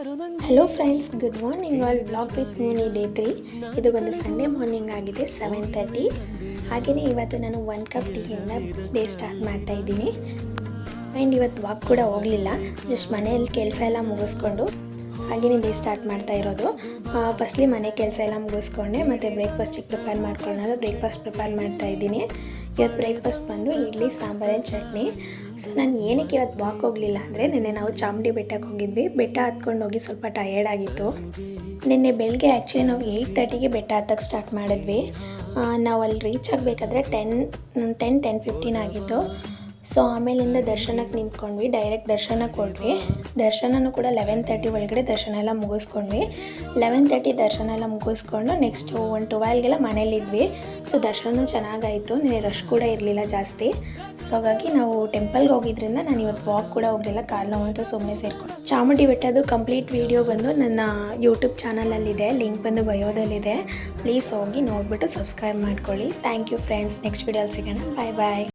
Hello friends, good morning all. Blog with Mooni day 3. ಇದು ಒಂದು Sunday morning ಆಗಿದೆ, 7:30. ಹಾಗೆಯೇ ಇವತ್ತು ನಾನು 1 ಕಪ್ ಟೀಯಿಂದ ಡೇ ಸ್ಟಾರ್ಟ್ ಮಾಡ್ತಾ ಇದ್ದೀನಿ. ಆ್ಯಂಡ್ ಇವತ್ತು ವಾಕ್ ಕೂಡ ಹೋಗಲಿಲ್ಲ, ಜಸ್ಟ್ ಮನೆಯಲ್ಲಿ ಕೆಲಸ ಎಲ್ಲ ಮುಗಿಸ್ಕೊಂಡು ಹಾಗೆಯೇ ಡೇ ಸ್ಟಾರ್ಟ್ ಮಾಡ್ತಾ ಇರೋದು. ಫಸ್ಟ್ಲಿ ಮನೆ ಕೆಲಸ ಎಲ್ಲ ಮುಗಿಸ್ಕೊಂಡೆ, ಮತ್ತು ಬ್ರೇಕ್ಫಾಸ್ಟಿಗೆ ಪ್ರಿಪೇರ್ ಮಾಡ್ಕೊಳ್ಳೋದು. ಬ್ರೇಕ್ಫಾಸ್ಟ್ ಪ್ರಿಪೇರ್ ಮಾಡ್ತಾ ಇದ್ದೀನಿ. ಇವತ್ತು ಬ್ರೇಕ್ಫಾಸ್ಟ್ ಬಂದು ಇಡ್ಲಿ, ಸಾಂಬಾರು, ಚಟ್ನಿ. ಸೊ ನಾನು ಏನಕ್ಕೆ ಇವತ್ತು ವಾಕ್ ಹೋಗಲಿಲ್ಲ ಅಂದರೆ, ನಿನ್ನೆ ನಾವು ಚಾಮುಂಡಿ ಬೆಟ್ಟಕ್ಕೆ ಹೋಗಿದ್ವಿ. ಬೆಟ್ಟ ಹತ್ಕೊಂಡು ಹೋಗಿ ಸ್ವಲ್ಪ ಟಯರ್ಡ್ ಆಗಿತ್ತು. ನಿನ್ನೆ ಬೆಳಗ್ಗೆ ಆ್ಯಕ್ಚುಲಿ ನಾವು 8:30ಗೆ ಬೆಟ್ಟ ಹತ್ತಕ್ಕೆ ಸ್ಟಾರ್ಟ್ ಮಾಡಿದ್ವಿ. ನಾವು ಅಲ್ಲಿ ರೀಚ್ ಆಗಬೇಕಾದ್ರೆ 10:15 ಆಗಿತ್ತು. ಸೊ ಆಮೇಲಿಂದ ದರ್ಶನಕ್ಕೆ ನಿಂತ್ಕೊಂಡ್ವಿ, ಡೈರೆಕ್ಟ್ ದರ್ಶನಕ್ಕೆ ಹೊರಟ್ವಿ. ದರ್ಶನನೂ ಕೂಡ 11:30 ಒಳಗಡೆ ದರ್ಶನ ಎಲ್ಲ ಮುಗಿಸ್ಕೊಂಡ್ವಿ. 11:30 ದರ್ಶನ ಎಲ್ಲ ಮುಗಿಸ್ಕೊಂಡು ನೆಕ್ಸ್ಟು 12ಗೆಲ್ಲ ಮನೇಲಿದ್ವಿ. ಸೊ ದರ್ಶನ ಚೆನ್ನಾಗಾಯಿತು, ನಿನ್ನೆ ರಶ್ ಕೂಡ ಇರಲಿಲ್ಲ ಜಾಸ್ತಿ. ಸೊ ಹಾಗಾಗಿ ನಾವು ಟೆಂಪಲ್ಗೆ ಹೋಗಿದ್ರಿಂದ ನಾನು ಇವತ್ತು ವಾಕ್ ಕೂಡ ಹೋಗಲಿಲ್ಲ, ಕಾಲು ನೋವು ಅಂತ ಸುಮ್ಮನೆ ಸೇರ್ಕೊಂಡು. ಚಾಮುಂಡಿ ಬೆಟ್ಟದ್ದು ಕಂಪ್ಲೀಟ್ ವೀಡಿಯೋ ಬಂದು ನನ್ನ ಯೂಟ್ಯೂಬ್ ಚಾನಲಲ್ಲಿದೆ, ಲಿಂಕ್ ಬಂದು ಬಯೋದಲ್ಲಿದೆ. ಪ್ಲೀಸ್ ಹೋಗಿ ನೋಡಿಬಿಟ್ಟು ಸಬ್ಸ್ಕ್ರೈಬ್ ಮಾಡ್ಕೊಳ್ಳಿ. Thank you friends. ನೆಕ್ಸ್ಟ್ ವೀಡಿಯೋಲಿ ಸಿಗೋಣ. ಬಾಯ್ ಬಾಯ್.